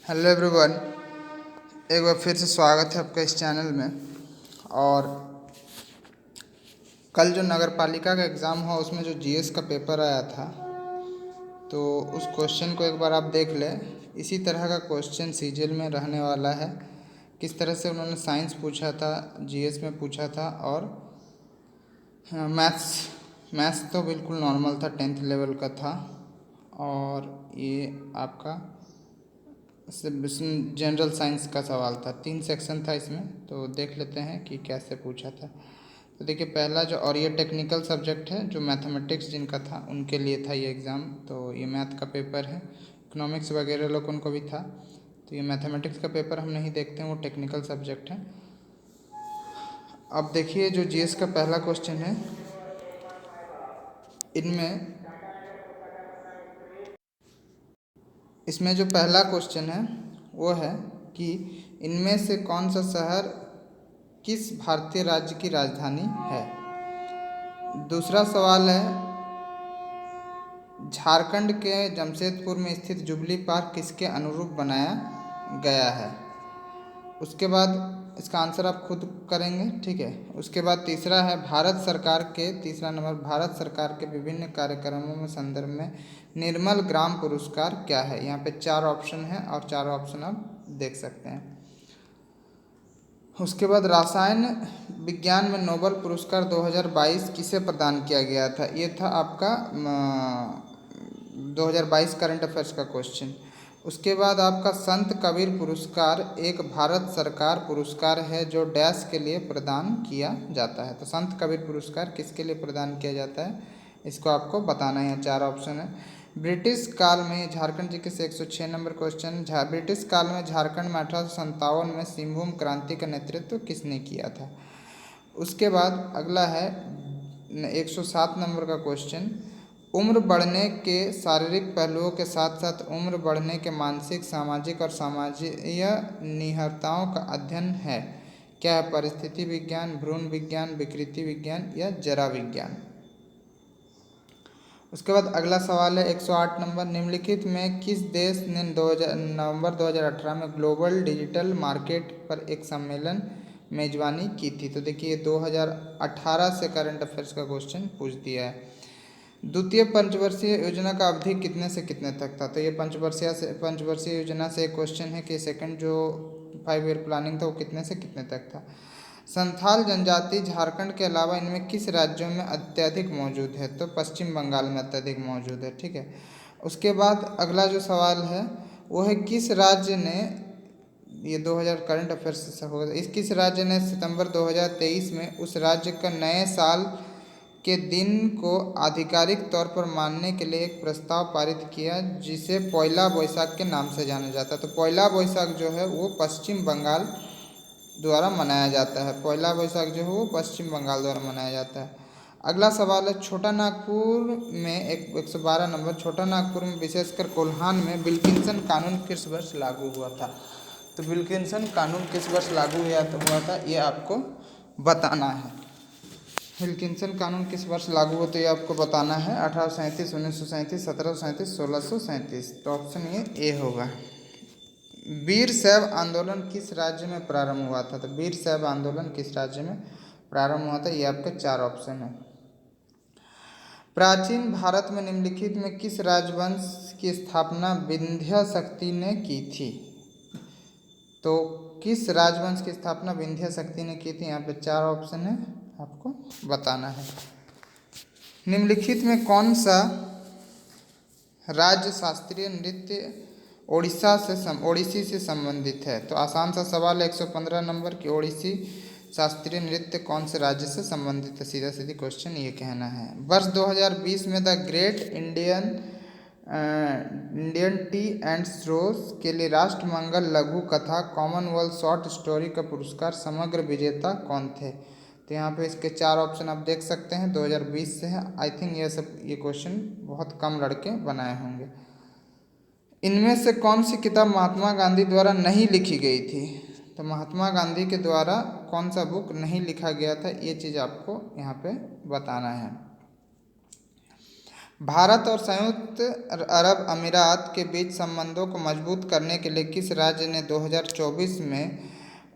Hello everyone, एक बार फिर से स्वागत है आपका इस चैनल में। और कल जो नगर पालिका का एग्ज़ाम हुआ उसमें जो जीएस का पेपर आया था, तो उस क्वेश्चन को एक बार आप देख लें। इसी तरह का क्वेश्चन सीजीएल में रहने वाला है। किस तरह से उन्होंने साइंस पूछा था, जीएस में पूछा था, और मैथ्स तो बिल्कुल नॉर्मल था, 10th लेवल का था। और ये आपका जनरल साइंस का सवाल था। 3 सेक्शन था इसमें, तो देख लेते हैं कि कैसे पूछा था। तो देखिए पहला जो, और ये टेक्निकल सब्जेक्ट है, जो मैथमेटिक्स जिनका था उनके लिए था ये एग्ज़ाम। तो ये मैथ का पेपर है। इकोनॉमिक्स वगैरह लोग उनको भी था। तो ये मैथमेटिक्स का पेपर हम नहीं देखते हैं, वो टेक्निकल सब्जेक्ट है। अब देखिए जो जीएस का पहला क्वेश्चन है, इसमें जो पहला क्वेश्चन है वो है कि इनमें से कौन सा शहर किस भारतीय राज्य की राजधानी है। दूसरा सवाल है, झारखंड के जमशेदपुर में स्थित जुबली पार्क किसके अनुरूप बनाया गया है। उसके बाद इसका आंसर आप खुद करेंगे, ठीक है। उसके बाद तीसरा है, तीसरा नंबर, भारत सरकार के विभिन्न कार्यक्रमों में संदर्भ में निर्मल ग्राम पुरस्कार क्या है। यहाँ पे 4 ऑप्शन है और 4 ऑप्शन आप देख सकते हैं। उसके बाद रसायन विज्ञान में नोबेल पुरस्कार 2022 किसे प्रदान किया गया था। ये था आपका 2022 करंट अफेयर्स का क्वेश्चन। उसके बाद आपका संत कबीर पुरस्कार एक भारत सरकार पुरस्कार है जो डैश के लिए प्रदान किया जाता है। तो संत कबीर पुरस्कार किसके लिए प्रदान किया जाता है, इसको आपको बताना है। 4 ऑप्शन है। ब्रिटिश काल में, झारखंड जी के से 106 नंबर क्वेश्चन, ब्रिटिश काल में झारखंड में 1857 में सिंहभूम क्रांति का नेतृत्व किसने किया था। उसके बाद अगला है 107 नंबर का क्वेश्चन, उम्र बढ़ने के शारीरिक पहलुओं के साथ साथ उम्र बढ़ने के मानसिक, सामाजिक और सामाजिक निहरताओं का अध्ययन है। क्या है, परिस्थिति विज्ञान, भ्रूण विज्ञान, विकृति विज्ञान या जरा विज्ञान। उसके बाद अगला सवाल है 108 नंबर, निम्नलिखित में किस देश ने नवंबर 2018 में ग्लोबल डिजिटल मार्केट पर एक सम्मेलन मेजबानी की थी। तो देखिए 2018 से करंट अफेयर्स का क्वेश्चन पूछ दिया है। द्वितीय पंचवर्षीय योजना का अवधि कितने से कितने तक था। तो ये पंचवर्षीय योजना से एक क्वेश्चन है कि सेकंड जो 5 ईयर प्लानिंग था वो कितने से कितने तक था। संथाल जनजाति झारखंड के अलावा इनमें किस राज्यों में अत्यधिक मौजूद है। तो पश्चिम बंगाल में अत्यधिक मौजूद है, ठीक है। उसके बाद अगला जो सवाल है वो है, किस राज्य ने, ये 2000 करंट अफेयर्स से होगा, किस राज्य ने सितंबर 2023 में उस राज्य का नए साल के दिन को आधिकारिक तौर पर मानने के लिए एक प्रस्ताव पारित किया जिसे पॉयला बैसाख के नाम से जाना जाता है। तो पॉयला बैसाख जो है वो पश्चिम बंगाल द्वारा मनाया जाता है। पॉयला बैसाख जो है वो पश्चिम बंगाल द्वारा मनाया जाता है। अगला सवाल है, छोटा नागपुर में 112 नंबर, छोटा नागपुर में विशेषकर कोल्हान में विल्किंसन कानून किस वर्ष लागू हुआ था। तो विल्किंसन कानून किस वर्ष लागू हुआ था ये आपको बताना है। विल्किंसन कानून किस वर्ष लागू हुआ तो ये आपको बताना है। 1837, 1937, 1737, 1637। तो ऑप्शन ये ए होगा। वीर शैव आंदोलन किस राज्य में प्रारंभ हुआ था। तो वीर शैव आंदोलन किस राज्य में प्रारंभ हुआ था, ये आपके 4 ऑप्शन है। प्राचीन भारत में निम्नलिखित में किस राजवंश की स्थापना विंध्य शक्ति ने की थी। तो किस राजवंश की स्थापना विंध्य शक्ति ने की थी, यहाँ पे 4 ऑप्शन है, आपको बताना है। निम्नलिखित में कौन सा राज्य शास्त्रीय नृत्य ओडिसी से संबंधित है। तो आसान सा सवाल है 115 नंबर की, ओडिसी शास्त्रीय नृत्य कौन से राज्य से संबंधित है। सीधा सीधी क्वेश्चन ये कहना है। वर्ष 2020 में the great Indian T and स्ट्रोस के लिए राष्ट्रमंगल लघु कथा कॉमनवेल्थ शॉर्ट स्टोरी का पुरस्कार समग्र विजेता कौन थे। तो यहाँ पे इसके 4 ऑप्शन आप देख सकते हैं, 2020 से है। आई थिंक ये क्वेश्चन बहुत कम लड़के बनाए होंगे। इनमें से कौन सी किताब महात्मा गांधी द्वारा नहीं लिखी गई थी। तो महात्मा गांधी के द्वारा कौन सा बुक नहीं लिखा गया था, ये चीज़ आपको यहाँ पे बताना है। भारत और संयुक्त अरब अमीरात के बीच संबंधों को मजबूत करने के लिए किस राज्य ने 2024 में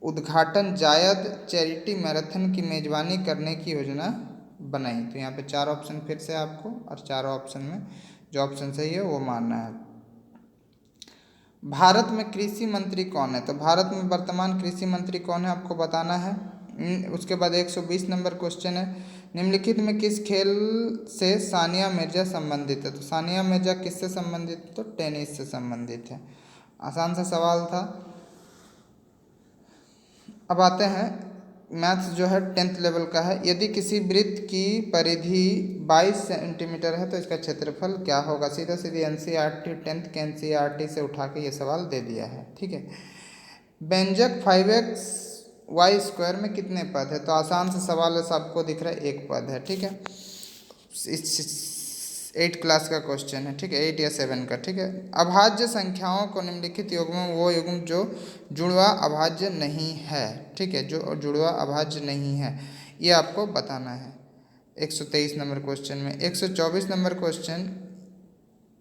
उद्घाटन जायद चैरिटी मैराथन की मेजबानी करने की योजना बनाई? तो यहाँ पे चार ऑप्शन फिर से आपको, और चारों ऑप्शन में जो ऑप्शन सही है वो मानना है। भारत में कृषि मंत्री कौन है? तो भारत में वर्तमान कृषि मंत्री कौन है आपको बताना है। उसके बाद 120 नंबर क्वेश्चन है, निम्नलिखित में किस खेल से सानिया मिर्जा संबंधित है? तो सानिया मिर्जा किससे संबंधित है? तो टेनिस से संबंधित है। आसान सा सवाल था। अब आते हैं, मैथ्स जो है 10th लेवल का है। यदि किसी वृत्त की परिधि 22 सेंटीमीटर है तो इसका क्षेत्रफल क्या होगा? सीधा सीधी एनसीईआरटी 10th के एनसीईआरटी से उठा के ये सवाल दे दिया है, ठीक है। व्यंजक 5xy² में कितने पद है? तो आसान से सवाल है, सबको दिख रहा है एक पद है, ठीक है। इस 8 क्लास का क्वेश्चन है, ठीक है, 8 या 7 का, ठीक है। अभाज्य संख्याओं को निम्नलिखित युग्म वो युग्म जो जुड़वा अभाज्य नहीं है, ठीक है, जो जुड़वा अभाज्य नहीं है, ये आपको बताना है 123 नंबर क्वेश्चन में। 124 नंबर क्वेश्चन,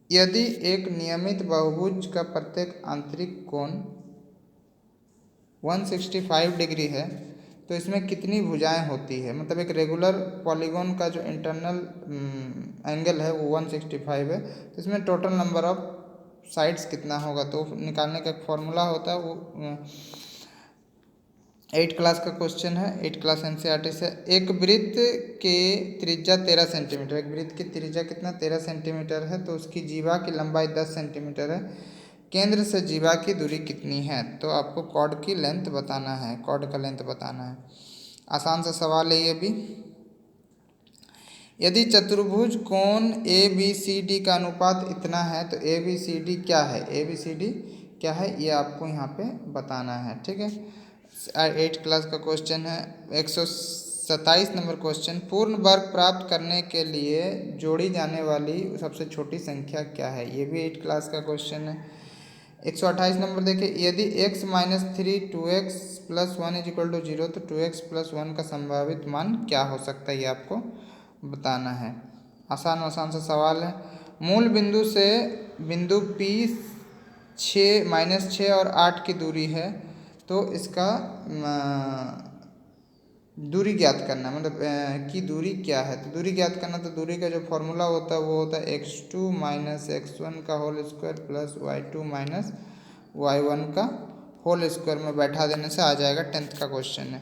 यदि एक नियमित बहुभुज का प्रत्येक आंतरिक कोण 165 डिग्री है तो इसमें कितनी भुजाएं होती है? मतलब एक रेगुलर पॉलीगॉन का जो इंटरनल एंगल है वो 165 है, तो इसमें टोटल नंबर ऑफ साइड्स कितना होगा? तो निकालने का एक फॉर्मूला होता है, वो 8 क्लास का क्वेश्चन है, 8 क्लास एनसीईआरटी से। एक वृत्त के त्रिज्या 13 सेंटीमीटर, एक वृत्त की त्रिज्या कितना 13 सेंटीमीटर है, तो उसकी जीवा की लंबाई 10 सेंटीमीटर है। केंद्र से जीवा की दूरी कितनी है? तो आपको कॉर्ड की लेंथ बताना है, कॉर्ड का लेंथ बताना है। आसान सा सवाल है ये भी। यदि चतुर्भुज कोण ए बी सी डी का अनुपात इतना है तो ए बी सी डी क्या है? ए बी सी डी क्या है ये आपको यहाँ पे बताना है, ठीक है। 8 क्लास का क्वेश्चन है। 127 नंबर क्वेश्चन, पूर्ण वर्ग प्राप्त करने के लिए जोड़ी जाने वाली सबसे छोटी संख्या क्या है? ये भी 8 क्लास का क्वेश्चन है। 128 नंबर देखिए, यदि x minus 3 2x plus 1 is equal to 0 तो 2x प्लस 1 का संभावित मान क्या हो सकता है? ये आपको बताना है। आसान आसान सा सवाल है। मूल बिंदु से बिंदु P 6 और 8 की दूरी है, तो इसका दूरी ज्ञात करना, मतलब की दूरी क्या है? तो दूरी ज्ञात करना, तो दूरी का जो फॉर्मूला होता है वो होता है x2 माइनस x1 का whole square plus y2 minus y1 का होल स्क्वायर में बैठा देने से आ जाएगा। 10th का क्वेश्चन है।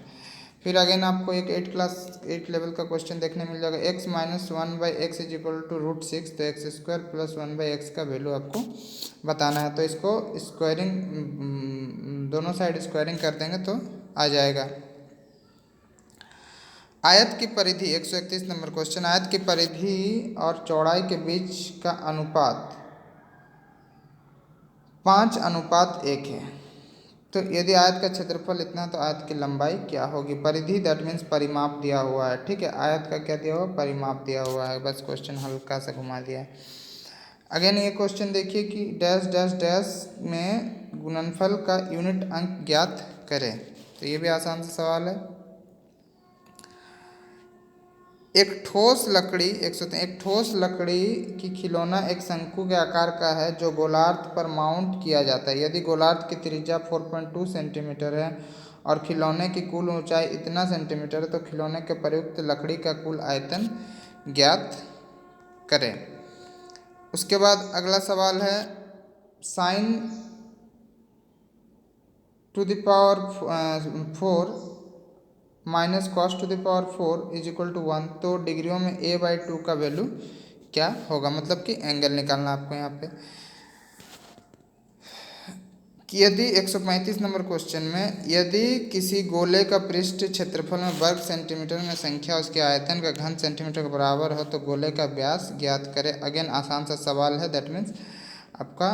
फिर अगेन आपको एक 8 लेवल का क्वेश्चन देखने मिल जाएगा। x minus 1/x is equal to √6, तो एक्स स्क्वायर प्लस 1/x का वैल्यू आपको बताना है। तो इसको स्क्वायरिंग, दोनों साइड स्क्वायरिंग कर देंगे तो आ जाएगा। आयत की परिधि 131 नंबर क्वेश्चन, आयत की परिधि और चौड़ाई के बीच का अनुपात 5:1 है। तो यदि आयत का क्षेत्रफल इतना है तो आयत की लंबाई क्या होगी? परिधि दैट मीन्स परिमाप दिया हुआ है, ठीक है। आयत का क्या दिया हुआ? परिमाप दिया हुआ है। बस क्वेश्चन हल्का सा घुमा दिया है। अगेन ये क्वेश्चन देखिए कि डैश डैश डैश में गुणनफल का यूनिट अंक ज्ञात करें। तो ये भी आसान सा सवाल है। एक ठोस लकड़ी की खिलौना एक शंकु के आकार का है जो गोलार्ध पर माउंट किया जाता है। यदि गोलार्ध की त्रिज्या 4.2 सेंटीमीटर है और खिलौने की कुल ऊंचाई इतना सेंटीमीटर है तो खिलौने के प्रयुक्त लकड़ी का कुल आयतन ज्ञात करें। उसके बाद अगला सवाल है, sine to the power 4 minus cos to the power 4 is equal to 1, तो डिग्रियों में a/2 का वैल्यू क्या होगा? मतलब कि एंगल निकालना आपको यहाँ पे। कि यदि 135 नंबर क्वेश्चन में, यदि किसी गोले का पृष्ठ क्षेत्रफल में वर्ग सेंटीमीटर में संख्या उसके आयतन का घन सेंटीमीटर के बराबर हो तो गोले का व्यास ज्ञात करें। अगेन आसान सा सवाल है, दैट मीन्स आपका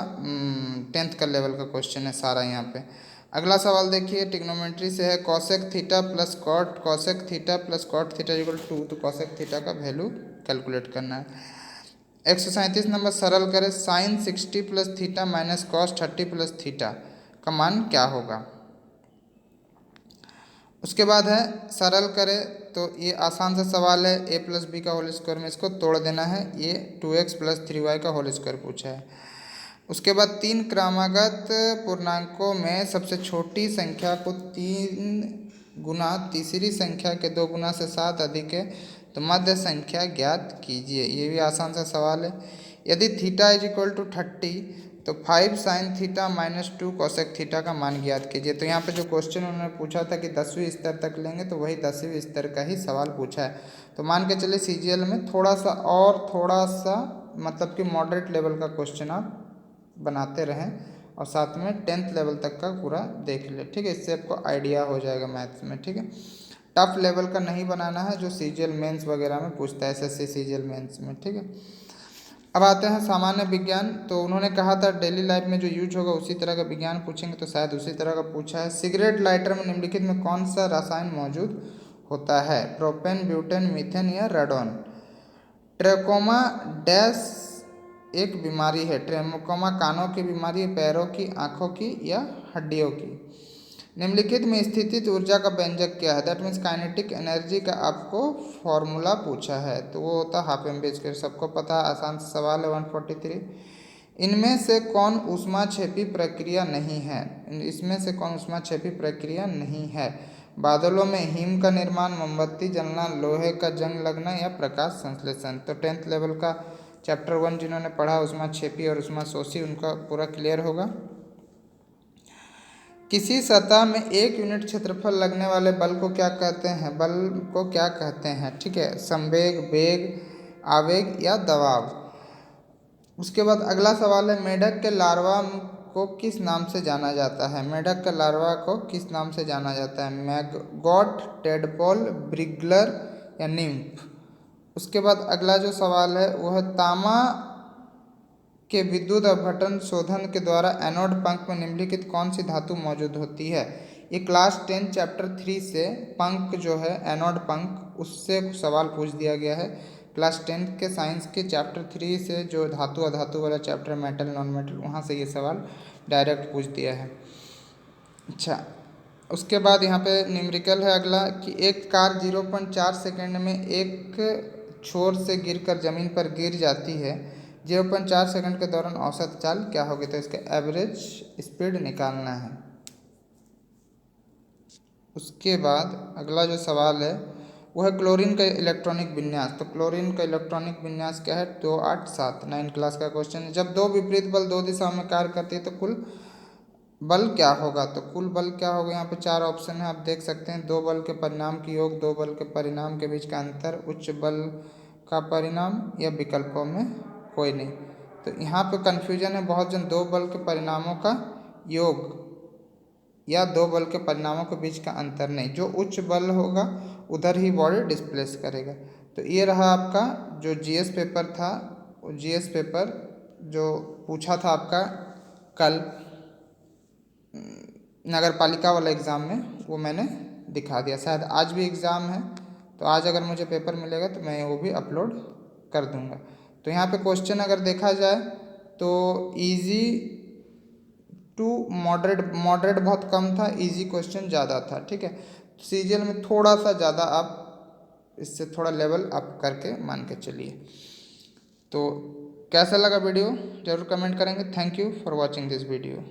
10th का लेवल का क्वेश्चन है सारा यहाँ पे। अगला सवाल देखिए, ट्रिग्नोमेट्री से है, cosec theta plus cot theta equal to, तो कॉसेक थीटा का वैल्यू कैलकुलेट करना है। 137 नंबर, सरल करें, sine 60 plus theta minus cos 30 plus theta का मान क्या होगा? उसके बाद है सरल करें, तो ये आसान सा सवाल है, a प्लस बी का होल स्क्वायर में इसको तोड़ देना है, ये 2x प्लस 3y का होल स्क्वायर पूछा है। उसके बाद 3 क्रमागत पूर्णांकों में सबसे छोटी संख्या को 3 गुना तीसरी संख्या के 2 गुना से 7 अधिक है तो मध्य संख्या ज्ञात कीजिए। ये भी आसान सा सवाल है। यदि थीटा इज इक्वल टू 30 तो 5 sine theta minus 2 cosec theta का मान ज्ञात कीजिए। तो यहाँ पे जो क्वेश्चन उन्होंने पूछा था कि 10वीं स्तर तक लेंगे, तो वही 10वीं स्तर का ही सवाल पूछा है। तो मान के चलिए सीजीएल में थोड़ा सा मतलब कि मॉडरेट लेवल का क्वेश्चन आप बनाते रहें और साथ में 10th लेवल तक का पूरा देख ले, ठीक है। इससे आपको आइडिया हो जाएगा मैथ्स में, ठीक है। टफ लेवल का नहीं बनाना है जो सीजीएल मेंस वगैरह में पूछता है, एसएससी सीजीएल मेंस में, ठीक है। अब आते हैं सामान्य विज्ञान। तो उन्होंने कहा था डेली लाइफ में जो यूज होगा उसी तरह का विज्ञान पूछेंगे, तो शायद उसी तरह का पूछा है। सिगरेट लाइटर में निम्नलिखित में कौन सा रसायन मौजूद होता है? प्रोपेन, ब्यूटेन, मीथेन या रेडॉन? ट्रेकोमा डैश एक बीमारी है। ट्रेकोमा कानों की बीमारी है, पैरों की, आँखों की या हड्डियों की? निम्नलिखित में स्थितिज ऊर्जा का व्यंजक क्या है? दैट मीन्स काइनेटिक एनर्जी का आपको फॉर्मूला पूछा है, तो वो होता है हाफ एम बी स्क्वायर। सबको पता है, आसान सवाल है। 143। इनमें से कौन ऊष्माक्षेपी प्रक्रिया नहीं है? इसमें से कौन ऊष्माक्षेपी प्रक्रिया नहीं है? बादलों में हिम का निर्माण, मोमबत्ती जलना, लोहे का जंग लगना या प्रकाश संश्लेषण? तो 10th लेवल का चैप्टर 1 जिन्होंने पढ़ा ऊष्माक्षेपी और ऊष्माशोषी, उनका पूरा क्लियर होगा। किसी सतह में 1 यूनिट क्षेत्रफल लगने वाले बल को क्या कहते हैं? बल को क्या कहते हैं? ठीक है, संवेग, वेग, आवेग या दबाव? उसके बाद अगला सवाल है, मेढक के लार्वा को किस नाम से जाना जाता है? मेढक के लार्वा को किस नाम से जाना जाता है? मैगगॉट, टेडपोल, ब्रिगलर या निम्फ? उसके बाद अगला जो सवाल है वह तांबा के विद्युत अपघटन शोधन के द्वारा एनोड पंख में निम्नलिखित कौन सी धातु मौजूद होती है? ये क्लास 10 चैप्टर 3 से पंख जो है एनोड पंख, उससे सवाल पूछ दिया गया है। क्लास 10 के साइंस के चैप्टर 3 से जो धातु अधातु वाला चैप्टर, मेटल नॉन मेटल, वहाँ से ये सवाल डायरेक्ट पूछ दिया है। अच्छा, उसके बाद यहाँ पे न्यूमेरिकल है अगला कि एक कार 0.4 सेकेंड में एक छोर से गिरकर ज़मीन पर गिर जाती है, 0.4 सेकंड के दौरान औसत चाल क्या होगी? तो इसका एवरेज स्पीड निकालना है। उसके बाद अगला जो सवाल है वह है क्लोरीन का इलेक्ट्रॉनिक विन्यास। तो क्लोरीन का इलेक्ट्रॉनिक विन्यास क्या है? 287, 9 क्लास का क्वेश्चन है। जब दो विपरीत बल दो दिशाओं में कार्य करती है तो कुल बल क्या होगा? तो कुल बल क्या होगा? यहाँ पे 4 ऑप्शन है, आप देख सकते हैं। दो बल के परिणाम की योग, दो बल के परिणाम के बीच का अंतर, उच्च बल का परिणाम या विकल्पों में कोई नहीं। तो यहाँ पे कन्फ्यूजन है बहुत जन, दो बल के परिणामों का योग या दो बल के परिणामों के बीच का अंतर नहीं। जो उच्च बल होगा उधर ही बॉडी डिस्प्लेस करेगा। तो ये रहा आपका जो जीएस पेपर था, जीएस पेपर जो पूछा था आपका कल नगर पालिका वाला एग्ज़ाम में, वो मैंने दिखा दिया। शायद आज भी एग्ज़ाम है, तो आज अगर मुझे पेपर मिलेगा तो मैं वो भी अपलोड कर दूंगा। तो यहाँ पे क्वेश्चन अगर देखा जाए तो इजी टू मॉडरेट बहुत कम था, इजी क्वेश्चन ज़्यादा था, ठीक है। सीजीएल में थोड़ा सा ज़्यादा आप इससे थोड़ा लेवल अप करके मान के चलिए। तो कैसा लगा वीडियो ज़रूर कमेंट करेंगे। Thank you for watching this video.